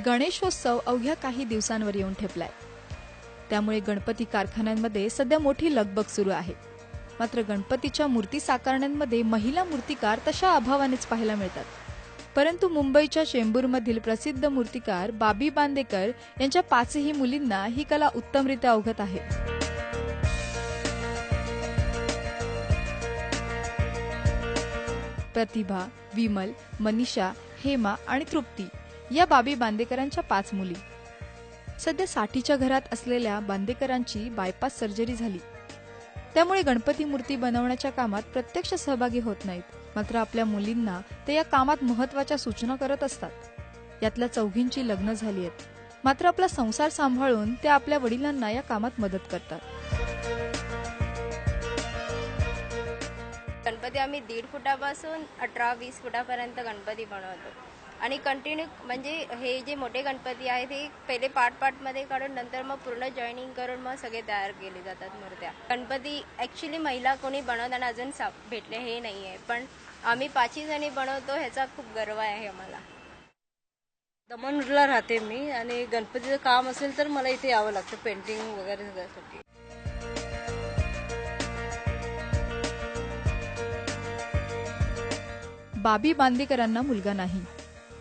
गणेशोत्सव अवघ्या काही दिवसांवर येऊन ठेपलाय। त्यामुळे गणपती कारखान्यांमध्ये सध्या मोठी लगबग सुरू आहे। मात्र गणपतीच्या मूर्ती साकारण्यांमध्ये महिला मूर्तिकार तशा अभावानेच पाहायला मिळतात। परंतु मुंबईच्या चेंबूरमधील प्रसिद्ध मूर्तिकार बाबी बांदेकर यांच्या 5ही मुलींना ही कला उत्तमरित्या अवगत आहे। प्रतिभा, विमल, मनीषा, हेमा आणि तृप्ती या बाबी बांदेकरांच्या 5 मुली। सध्या 60च्या घरात असलेल्या बांदेकरांची बायपास सर्जरी झाली। त्यामुळे गणपती मूर्ती बनवण्याच्या कामात प्रत्यक्ष सहभागी होत नाहीत। मात्र आपल्या मुलींना ते या कामात महत्त्वाच्या सूचना करत असतात। यातल्या 4घींची लग्न झाली आहेत। मात्र आपला संसार सांभाळून ते आपल्या वडिलांना या कामात मदत करतात। गणपती आम्ही 1.5 फुटापासून 18-20 फुटापर्यंत गणपती बनवतो आणि कंटिन्यू म्हणजे हे जे मोठे गणपती आहेत हे पहिले पार्ट मध्ये काढून नंतर मग पूर्ण जॉईनिंग करून मग सगळे तयार केले जातात मूर्त्या। गणपती ऍक्च्युली महिला कोणी बनवताना अजून भेटले हे नाहीये, पण आम्ही 5ही जणी बनवतो, ह्याचा खूप गर्व आहे आम्हाला। दमनला राहते मी आणि गणपतीचं काम असेल तर मला इथे यावं लागतं पेंटिंग वगैरे सगळ्यासाठी। बाबी बांदेकरांना मुलगा नाही।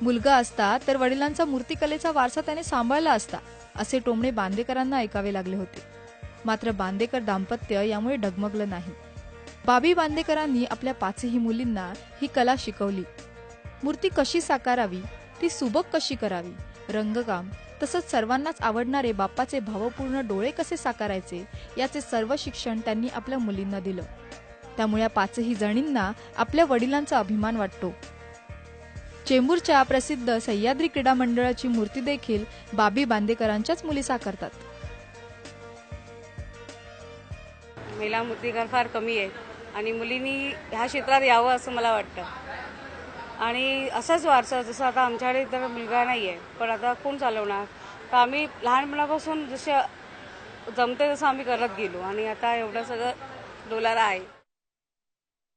मुलगा असता तर वडिलांचा मूर्तिकलेचा वारसा त्याने सांभाळला असता, असे टोमणे बांदेकरांना ऐकावे लागले होते। मात्र बांदेकर दाम्पत्य यामुळे डगमगलं नाही। बाबी बांदेकरांनी आपल्या 5ही मुलींना ही कला शिकवली। मूर्ती कशी साकारावी, ती सुबक कशी करावी, रंगकाम तसंच सर्वांनाच आवडणारे बाप्पाचे भावपूर्ण डोळे कसे साकारायचे याचे सर्व शिक्षण त्यांनी आपल्या मुलींना दिलं। त्यामुळे या 5ही जणींना आपल्या वडिलांचा अभिमान वाटतो। चेंबूरच्या प्रसिद्ध सह्याद्री क्रीडा मंडळाची मूर्ती देखील बाबी बांदेकरांच्याच मुली साकारतात। महिला मूर्तिकार फार कमी आहे आणि मुलींनी ह्या क्षेत्रात यावं असं मला वाटतं। आणि असाच वारसा जसं आता आमच्याकडे तर मुलगा नाही आहे, पण आता कोण चालवणार, तर आम्ही लहानपणापासून जसं जमते तसं आम्ही करत गेलो आणि आता एवढं सगळं डोलारा आहे।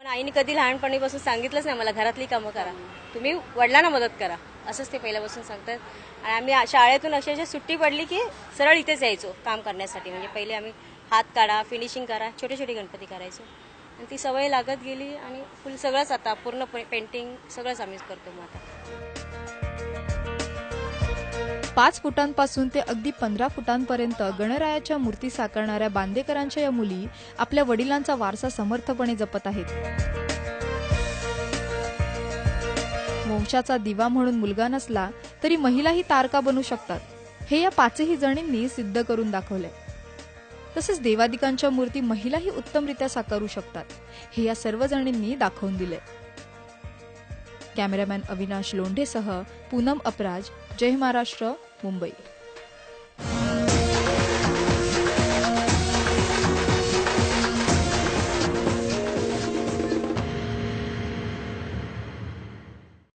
पण आईने कधी लहानपणीपासून सांगितलंच नाही मला घरातली कामं करा, तुम्ही वडिलांना मदत करा, असंच ते पहिल्यापासून सांगतात। आणि आम्ही शाळेतून अशी सुट्टी पडली की सरळ इथेच यायचो काम करण्यासाठी। म्हणजे पहिले आम्ही हात काढा, फिनिशिंग करा, छोटे छोटे गणपती करायचो आणि ती सवय लागत गेली आणि फुल सगळंच आता पूर्ण पेंटिंग सगळंच आम्हीच करतो। मग आता 5 फुटांपासून ते अगदी 15 फुटांपर्यंत गणरायाच्या मूर्ती साकारणाऱ्या बांदेकरांच्या या मुली आपल्या वडिलांचा वारसा समर्थपणे जपत आहेत। वंशाचा दिवा म्हणून मुलगा नसला तरी महिलाही तारका बनू शकतात, हे या 5ही जणींनी सिद्ध करून दाखवलंय। तसेच देवादिकांच्या मूर्ती महिलाही उत्तमरित्या साकारू शकतात, हे या सर्व जणींनी दाखवून दिलंय। कॅमेरामॅन अविनाश लोंढेसह पूनम अपराज, जय महाराष्ट्र, मुंबई।